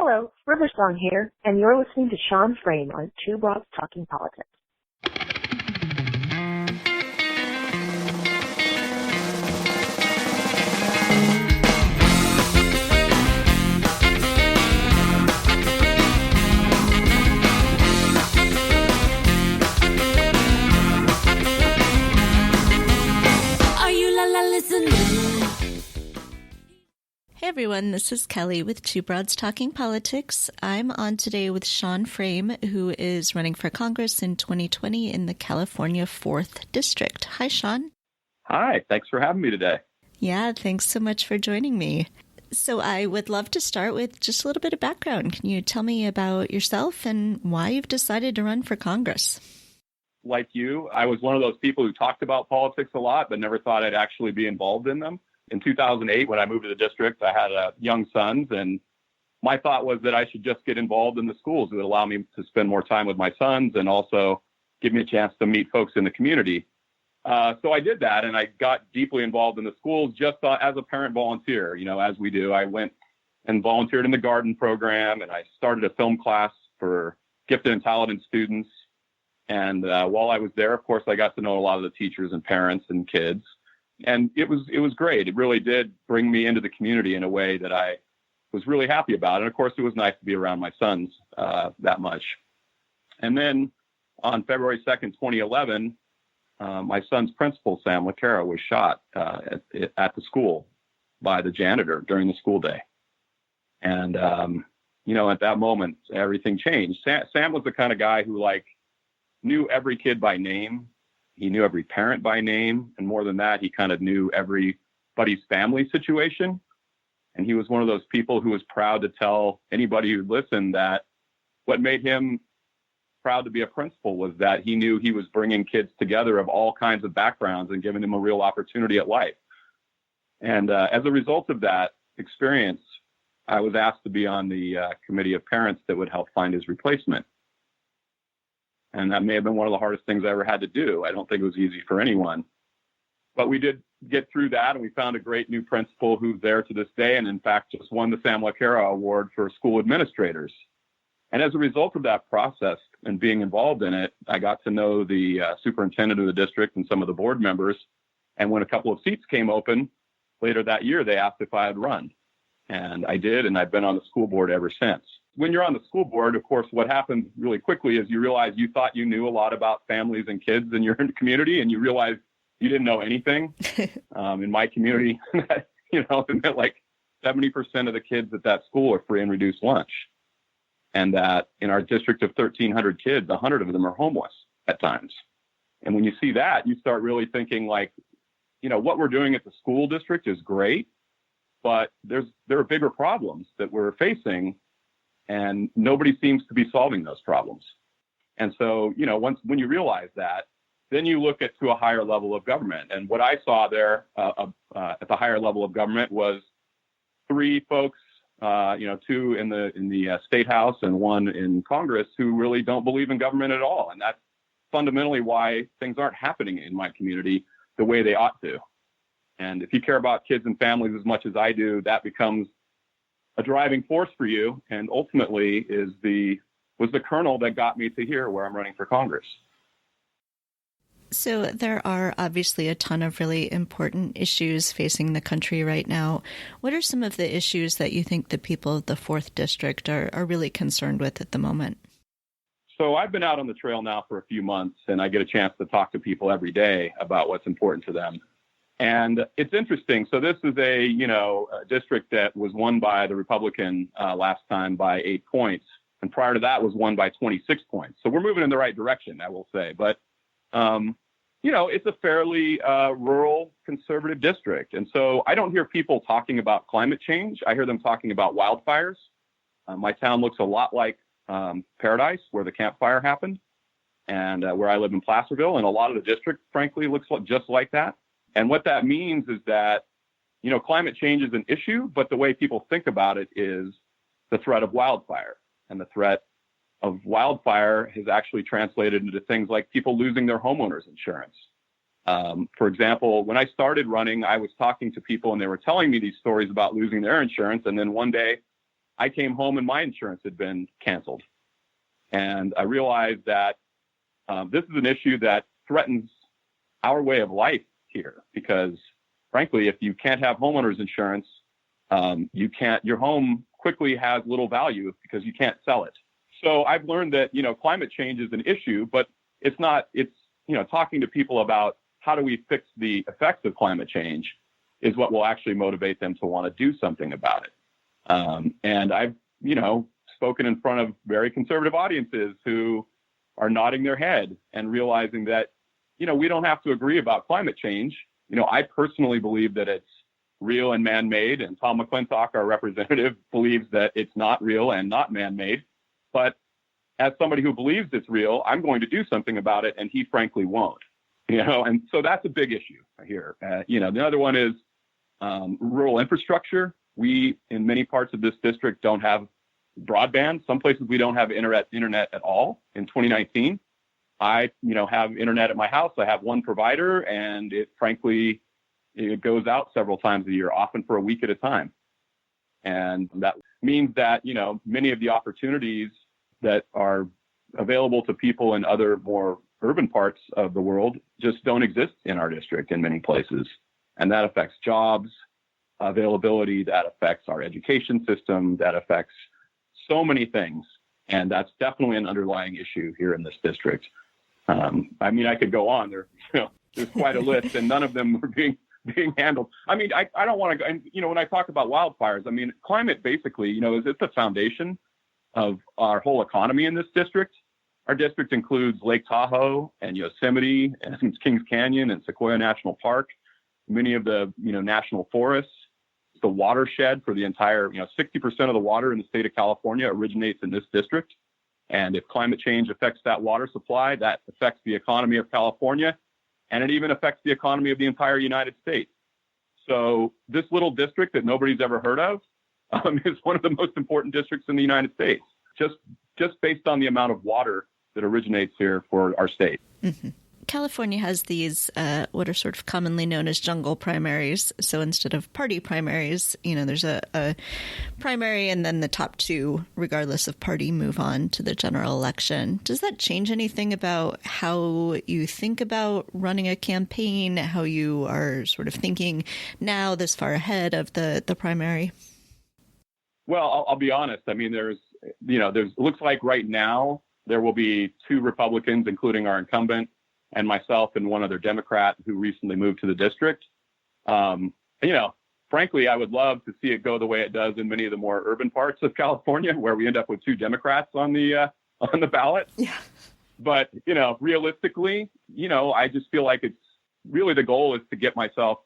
Hello, Riversong here, and you're listening to Sean Frame on Two Broads Talking Politics. Are you listening? Hey everyone, this is Kelly with Two Broads Talking Politics. I'm on today with Sean Frame, who is running for Congress in 2020 in the California 4th District. Hi, Sean. Hi, thanks for having me today. Yeah, thanks so much for joining me. So I would love to start with just a little bit of background. Can you tell me about yourself and why you've decided to run for Congress? Like you, I was one of those people who talked about politics a lot, but never thought I'd actually be involved in them. In 2008, when I moved to the district, I had young sons, and my thought was that I should just get involved in the schools. It would allow me to spend more time with my sons and also give me a chance to meet folks in the community. So I did that, and I got deeply involved in the schools just as a parent volunteer, as we do. I went and volunteered in the garden program, and I started a film class for gifted and talented students. And while I was there, of course, I got to know a lot of the teachers and parents and kids. And it was great. It really did bring me into the community in a way that I was really happy about. And of course, it was nice to be around my sons that much. And then on February 2nd, 2011, my son's principal, Sam LaCara, was shot at the school by the janitor during the school day. And, at that moment, everything changed. Sam was the kind of guy who knew every kid by name. He knew every parent by name. And more than that, he kind of knew everybody's family situation. And he was one of those people who was proud to tell anybody who'd listen that what made him proud to be a principal was that he knew he was bringing kids together of all kinds of backgrounds and giving them a real opportunity at life. And as a result of that experience, I was asked to be on the committee of parents that would help find his replacement. And that may have been one of the hardest things I ever had to do. I don't think it was easy for anyone. But we did get through that, and we found a great new principal who's there to this day, and in fact just won the Sam LaCara Award for school administrators. And as a result of that process and being involved in it, I got to know the superintendent of the district and some of the board members. And when a couple of seats came open later that year, they asked if I had run. And I did, and I've been on the school board ever since. When you're on the school board, of course, what happens really quickly is you realize you thought you knew a lot about families and kids in your community, and you realize you didn't know anything. In my community, it meant like 70% of the kids at that school are free and reduced lunch. And that in our district of 1,300 kids, 100 of them are homeless at times. And when you see that, you start really thinking what we're doing at the school district is great, but there are bigger problems that we're facing. And nobody seems to be solving those problems. And so, when you realize that, then you look to a higher level of government. And what I saw there at the higher level of government was three folks, two in the state house and one in Congress who really don't believe in government at all. And that's fundamentally why things aren't happening in my community the way they ought to. And if you care about kids and families as much as I do, that becomes a driving force for you, and ultimately was the kernel that got me to here where I'm running for Congress. So there are obviously a ton of really important issues facing the country right now. What are some of the issues that you think the people of the 4th District are really concerned with at the moment? So I've been out on the trail now for a few months, and I get a chance to talk to people every day about what's important to them. And it's interesting. So this is a district that was won by the Republican last time by 8 points. And prior to that was won by 26 points. So we're moving in the right direction, I will say. But, it's a fairly rural conservative district. And so I don't hear people talking about climate change. I hear them talking about wildfires. My town looks a lot like Paradise, where the Camp Fire happened, and where I live in Placerville. And a lot of the district, frankly, looks just like that. And what that means is that, climate change is an issue, but the way people think about it is the threat of wildfire. And the threat of wildfire has actually translated into things like people losing their homeowners insurance. For example, when I started running, I was talking to people and they were telling me these stories about losing their insurance. And then one day I came home and my insurance had been canceled. And I realized that this is an issue that threatens our way of life here, because frankly, if you can't have homeowners insurance, your home quickly has little value because you can't sell it. So I've learned that, climate change is an issue, but it's talking to people about how do we fix the effects of climate change is what will actually motivate them to want to do something about it. And I've, spoken in front of very conservative audiences who are nodding their head and realizing that, we don't have to agree about climate change. I personally believe that it's real and man-made, and Tom McClintock, our representative, believes that it's not real and not man-made. But as somebody who believes it's real, I'm going to do something about it, and he frankly won't. And so that's a big issue here. The other one is rural infrastructure. We, in many parts of this district, don't have broadband. Some places we don't have internet at all. In 2019, I, have internet at my house. I have one provider, and it goes out several times a year, often for a week at a time. And that means that, many of the opportunities that are available to people in other more urban parts of the world just don't exist in our district in many places. And that affects jobs, availability, that affects our education system, that affects so many things. And that's definitely an underlying issue here in this district. I could go on. There's quite a list, and none of them are being handled. I don't want to go, and, when I talk about wildfires, climate basically, is it's the foundation of our whole economy in this district. Our district includes Lake Tahoe and Yosemite and Kings Canyon and Sequoia National Park, many of the, national forests. It's the watershed for the entire, 60% of the water in the state of California originates in this district. And if climate change affects that water supply, that affects the economy of California, and it even affects the economy of the entire United States. So this little district that nobody's ever heard of is one of the most important districts in the United States, just based on the amount of water that originates here for our state. Mm-hmm. California has these what are sort of commonly known as jungle primaries. So instead of party primaries, there's a primary, and then the top two, regardless of party, move on to the general election. Does that change anything about how you think about running a campaign, how you are sort of thinking now this far ahead of the primary? Well, I'll be honest. There's it looks like right now there will be two Republicans, including our incumbent, and myself and one other Democrat who recently moved to the district. Frankly, I would love to see it go the way it does in many of the more urban parts of California, where we end up with two Democrats on the ballot. Yeah. But, realistically, I just feel like it's really the goal is to get myself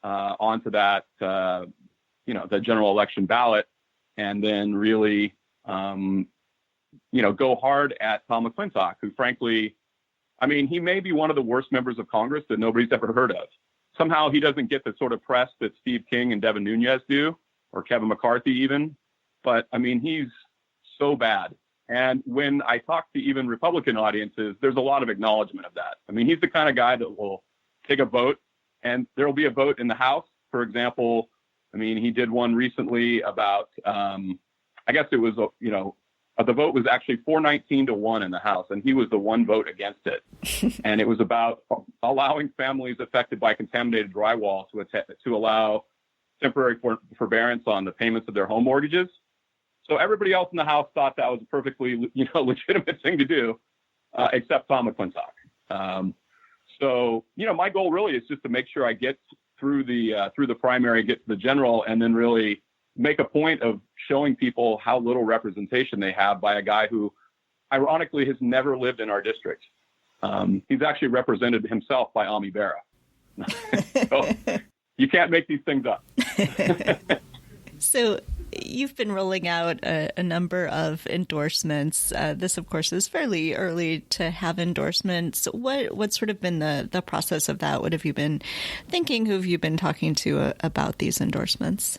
onto that, the general election ballot, and then really, go hard at Tom McClintock, who frankly, he may be one of the worst members of Congress that nobody's ever heard of. Somehow he doesn't get the sort of press that Steve King and Devin Nunes do, or Kevin McCarthy even. But, he's so bad. And when I talk to even Republican audiences, there's a lot of acknowledgement of that. He's the kind of guy that will take a vote, and there will be a vote in the House. For example, he did one recently about, I guess it was, the vote was actually 419-1 in the House, and he was the one vote against it. And it was about allowing families affected by contaminated drywall to allow temporary forbearance on the payments of their home mortgages. So everybody else in the House thought that was a perfectly, legitimate thing to do, except Tom McClintock. So, my goal really is just to make sure I get through the primary, get to the general, and then really make a point of showing people how little representation they have by a guy who, ironically, has never lived in our district. He's actually represented himself by Ami Bera. So you can't make these things up. So you've been rolling out a number of endorsements. This, of course, is fairly early to have endorsements. What's sort of been the process of that? What have you been thinking? Who have you been talking to about these endorsements?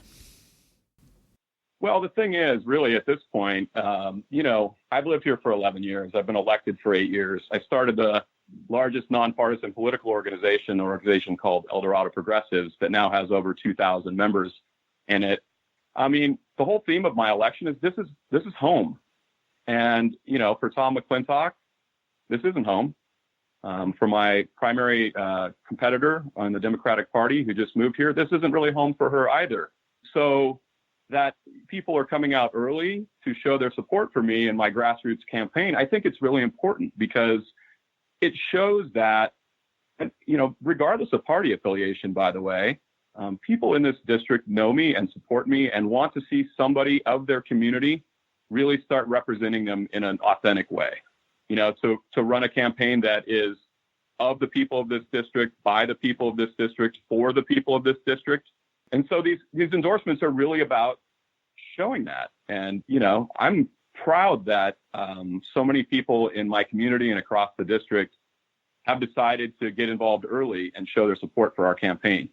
Well, the thing is, really, at this point, I've lived here for 11 years. I've been elected for 8 years. I started the largest nonpartisan political organization called El Dorado Progressives that now has over 2,000 members in it. The the whole theme of my election is this is home. And, for Tom McClintock, this isn't home. For my primary competitor on the Democratic Party who just moved here, this isn't really home for her either. So that people are coming out early to show their support for me in my grassroots campaign, I think it's really important because it shows that, regardless of party affiliation, by the way, people in this district know me and support me and want to see somebody of their community really start representing them in an authentic way. To run a campaign that is of the people of this district, by the people of this district, for the people of this district. And so these endorsements are really about showing that. And, I'm proud that so many people in my community and across the district have decided to get involved early and show their support for our campaign.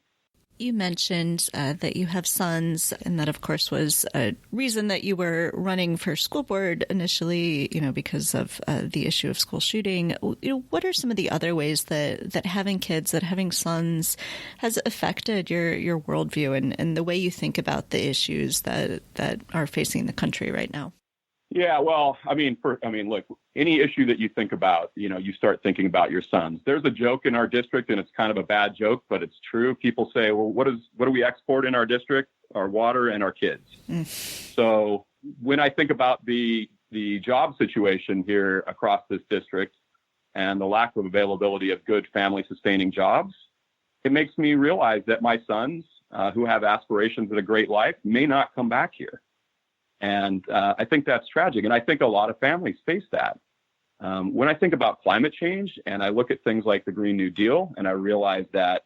You mentioned that you have sons, and that, of course, was a reason that you were running for school board initially, because of the issue of school shooting. What are some of the other ways that having kids, that having sons has affected your worldview and the way you think about the issues that are facing the country right now? Yeah, well, look, any issue that you think about, you start thinking about your sons. There's a joke in our district, and it's kind of a bad joke, but it's true. People say, well, what do we export in our district? Our water and our kids. So when I think about the job situation here across this district and the lack of availability of good family-sustaining jobs, it makes me realize that my sons, who have aspirations at a great life, may not come back here. And I think that's tragic. And I think a lot of families face that. When I think about climate change and I look at things like the Green New Deal and I realize that,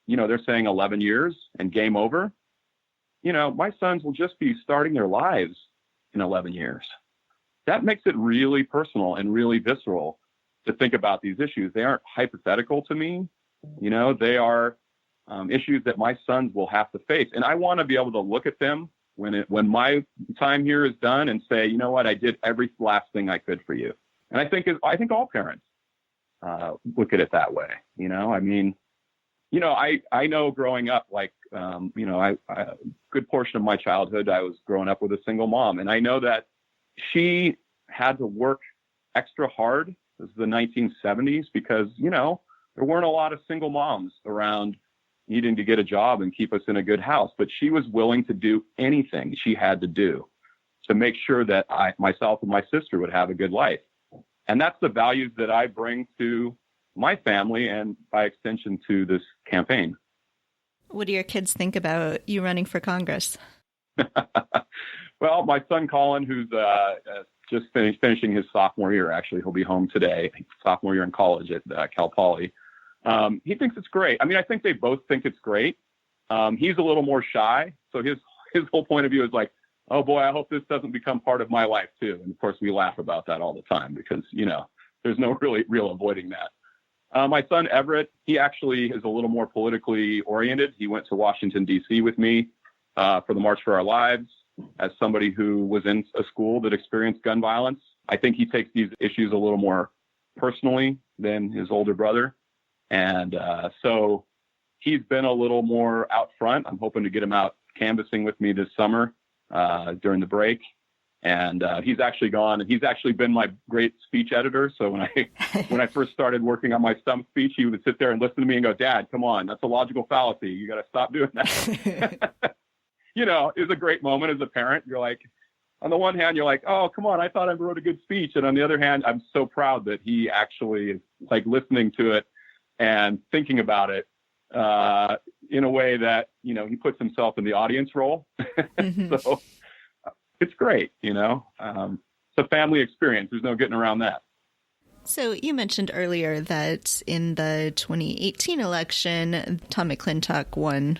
they're saying 11 years and game over, my sons will just be starting their lives in 11 years. That makes it really personal and really visceral to think about these issues. They aren't hypothetical to me. They are issues that my sons will have to face. And I want to be able to look at them when my time here is done and say, you know what, I did every last thing I could for you. And I think all parents look at it that way. I know growing up, a good portion of my childhood, I was growing up with a single mom. And I know that she had to work extra hard. This is the 1970s because, there weren't a lot of single moms around needing to get a job and keep us in a good house. But she was willing to do anything she had to do to make sure that myself and my sister would have a good life. And that's the values that I bring to my family and by extension to this campaign. What do your kids think about you running for Congress? Well, my son, Colin, who's just finishing his sophomore year, actually, he'll be home today, sophomore year in college at Cal Poly. He thinks it's great. I think they both think it's great. He's a little more shy. So his whole point of view is like, oh boy, I hope this doesn't become part of my life too. And of course we laugh about that all the time because, there's no real avoiding that. My son, Everett, he actually is a little more politically oriented. He went to Washington, D.C. with me for the March for Our Lives as somebody who was in a school that experienced gun violence. I think he takes these issues a little more personally than his older brother. And so he's been a little more out front. I'm hoping to get him out canvassing with me this summer during the break. And he's actually gone, and he's actually been my great speech editor. So when I first started working on my stump speech, he would sit there and listen to me and go, Dad, come on, that's a logical fallacy. You got to stop doing that. It was a great moment as a parent. You're like, on the one hand, you're like, oh, come on, I thought I wrote a good speech. And on the other hand, I'm so proud that he actually is like listening to it and thinking about it in a way that, he puts himself in the audience role. Mm-hmm. So it's great, it's a family experience. There's no getting around that. So you mentioned earlier that in the 2018 election, Tom McClintock won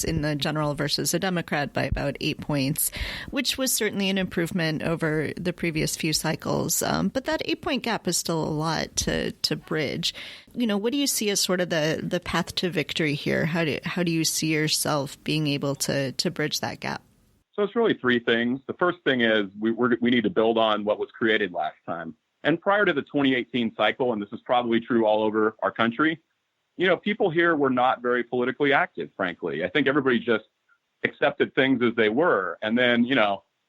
in the general versus a Democrat by about 8 points, which was certainly an improvement over the previous few cycles. But that 8-point gap is still a lot to bridge. What do you see as sort of the path to victory here? How do you see yourself being able to bridge that gap? So it's really three things. The first thing is we need to build on what was created last time. And prior to the 2018 cycle, and this is probably true all over our country, people here were not very politically active, frankly. I think everybody just accepted things as they were. And then,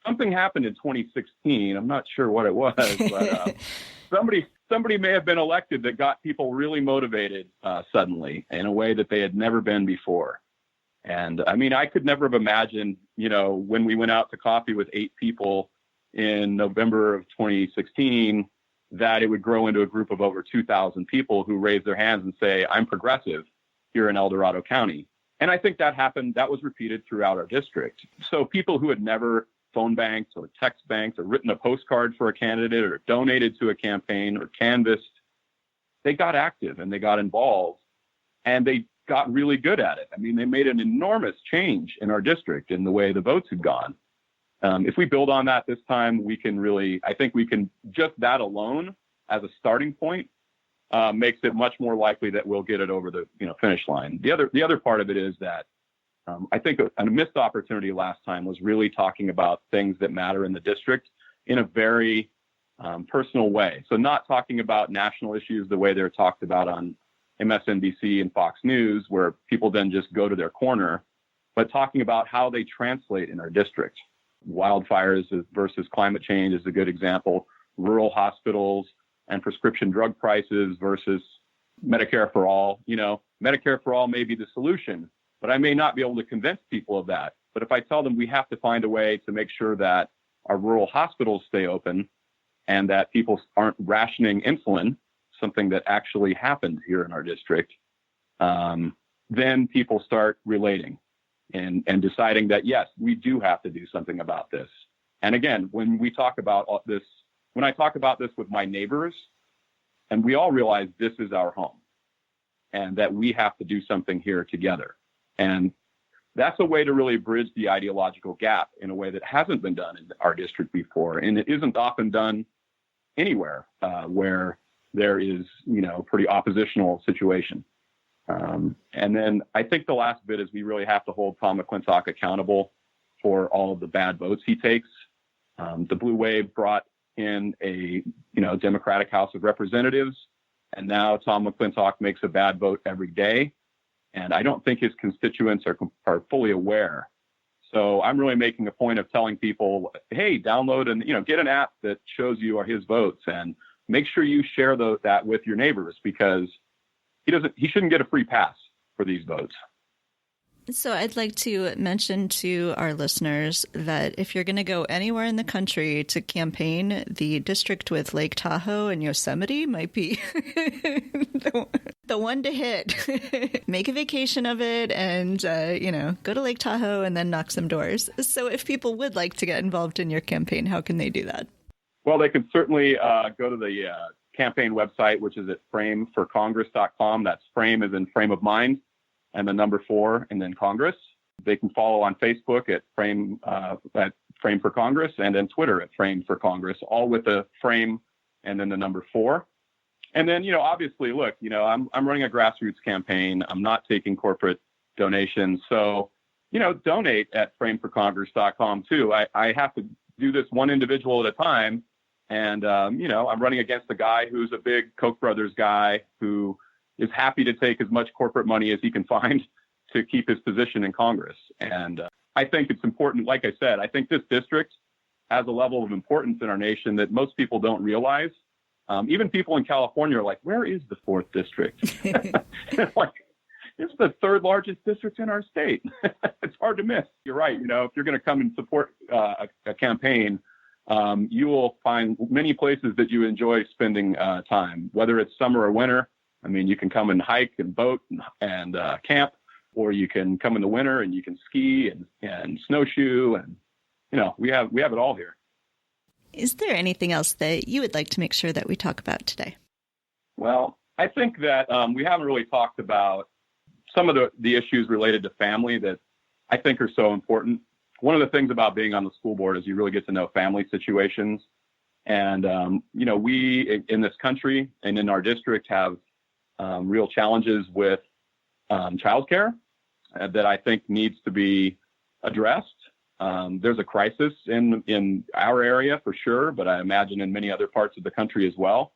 something happened in 2016. I'm not sure what it was, but somebody may have been elected that got people really motivated suddenly in a way that they had never been before. And I mean, I could never have imagined, when we went out to coffee with 8 people in November of 2016, that it would grow into a group of over 2,000 people who raise their hands and say, I'm progressive here in El Dorado County. And I think that happened, that was repeated throughout our district. So people who had never phone banked or text banked or written a postcard for a candidate or donated to a campaign or canvassed, they got active and they got involved and they got really good at it. I mean, they made an enormous change in our district in the way the votes had gone. If we build on that this time, we can really, I think we can, just that alone as a starting point, makes it much more likely that we'll get it over the finish line. The other part of it is that I think a missed opportunity last time was really talking about things that matter in the district in a very personal way. So not talking about national issues the way they're talked about on MSNBC and Fox News, where people then just go to their corner, but talking about how they translate in our district. Wildfires versus climate change is a good example. Rural hospitals and prescription drug prices versus Medicare for all. Medicare for all may be the solution, but I may not be able to convince people of that. But if I tell them we have to find a way to make sure that our rural hospitals stay open and that people aren't rationing insulin, something that actually happened here in our district, then people start relating and deciding that, yes, we do have to do something about this. And again, when I talk about this with my neighbors, and we all realize this is our home and that we have to do something here together. And that's a way to really bridge the ideological gap in a way that hasn't been done in our district before. And it isn't often done anywhere where there is, pretty oppositional situation. And then I think the last bit is we really have to hold Tom McClintock accountable for all of the bad votes he takes. The Blue Wave brought in a, Democratic House of Representatives, and now Tom McClintock makes a bad vote every day. And I don't think his constituents are fully aware. So I'm really making a point of telling people, hey, download and, get an app that shows you his votes and make sure you share that with your neighbors, because he shouldn't get a free pass for these votes. So I'd like to mention to our listeners that if you're going to go anywhere in the country to campaign, the district with Lake Tahoe and Yosemite might be the one to hit. Make a vacation of it and, go to Lake Tahoe and then knock some doors. So if people would like to get involved in your campaign, how can they do that? Well, they can certainly go to the campaign website, which is at frameforcongress.com. That's frame as in frame of mind, and the number 4, and then Congress. They can follow on Facebook at Frame for Congress, and then Twitter at Frame for Congress, all with the frame and then the number 4. And then, obviously, look, I'm running a grassroots campaign. I'm not taking corporate donations. So, donate at frameforcongress.com too. I have to do this one individual at a time. And, I'm running against a guy who's a big Koch brothers guy who is happy to take as much corporate money as he can find to keep his position in Congress. And I think it's important. Like I said, I think this district has a level of importance in our nation that most people don't realize. Even people in California are like, where is the 4th district? It's the 3rd largest district in our state. It's hard to miss. You're right. If you're going to come and support a campaign, you will find many places that you enjoy spending time, whether it's summer or winter. I mean, you can come and hike and boat and camp, or you can come in the winter and you can ski and snowshoe. And, we have it all here. Is there anything else that you would like to make sure that we talk about today? Well, I think that we haven't really talked about some of the issues related to family that I think are so important. One of the things about being on the school board is you really get to know family situations. And, we in this country and in our district have real challenges with childcare that I think needs to be addressed. There's a crisis in our area for sure, but I imagine in many other parts of the country as well.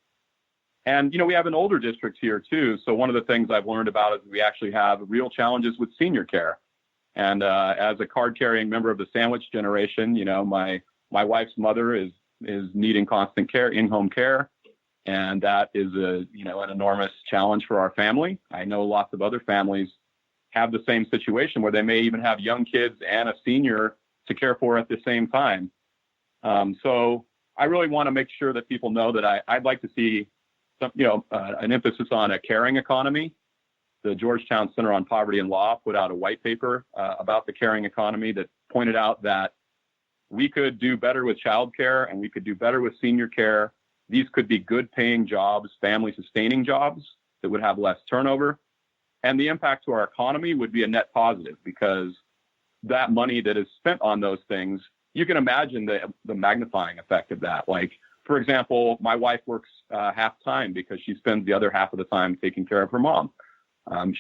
And, we have an older district here too. So one of the things I've learned about is we actually have real challenges with senior care. And as a card-carrying member of the sandwich generation, my wife's mother is needing constant care, in-home care, and that is an enormous challenge for our family. I know lots of other families have the same situation where they may even have young kids and a senior to care for at the same time. So I really want to make sure that people know that I'd like to see some, an emphasis on a caring economy. The Georgetown Center on Poverty and Law put out a white paper about the caring economy that pointed out that we could do better with childcare and we could do better with senior care. These could be good paying jobs, family sustaining jobs that would have less turnover. And the impact to our economy would be a net positive, because that money that is spent on those things, you can imagine the magnifying effect of that. Like, for example, my wife works half time because she spends the other half of the time taking care of her mom.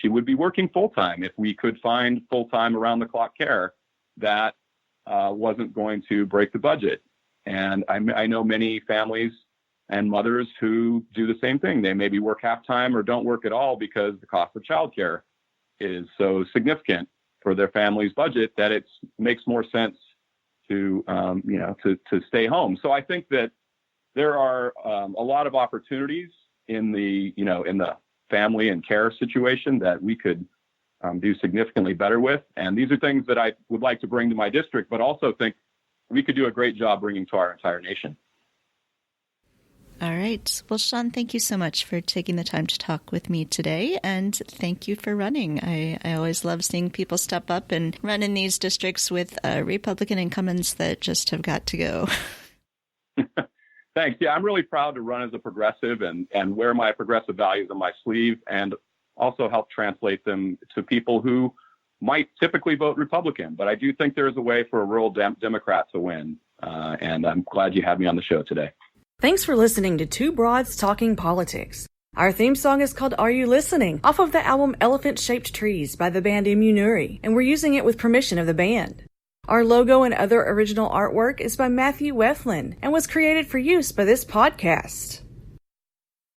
She would be working full-time if we could find full-time around-the-clock care that wasn't going to break the budget. And I know many families and mothers who do the same thing. They maybe work half-time or don't work at all because the cost of childcare is so significant for their family's budget that it makes more sense to stay home. So I think that there are a lot of opportunities in the family and care situation that we could do significantly better with. And these are things that I would like to bring to my district, but also think we could do a great job bringing to our entire nation. All right. Well, Sean, thank you so much for taking the time to talk with me today, and thank you for running. I always love seeing people step up and run in these districts with Republican incumbents that just have got to go. Thanks. Yeah, I'm really proud to run as a progressive and wear my progressive values on my sleeve, and also help translate them to people who might typically vote Republican. But I do think there is a way for a rural Democrat to win, and I'm glad you had me on the show today. Thanks for listening to Two Broads Talking Politics. Our theme song is called Are You Listening? Off of the album Elephant Shaped Trees by the band Immunuri, and we're using it with permission of the band. Our logo and other original artwork is by Matthew Wethlin and was created for use by this podcast.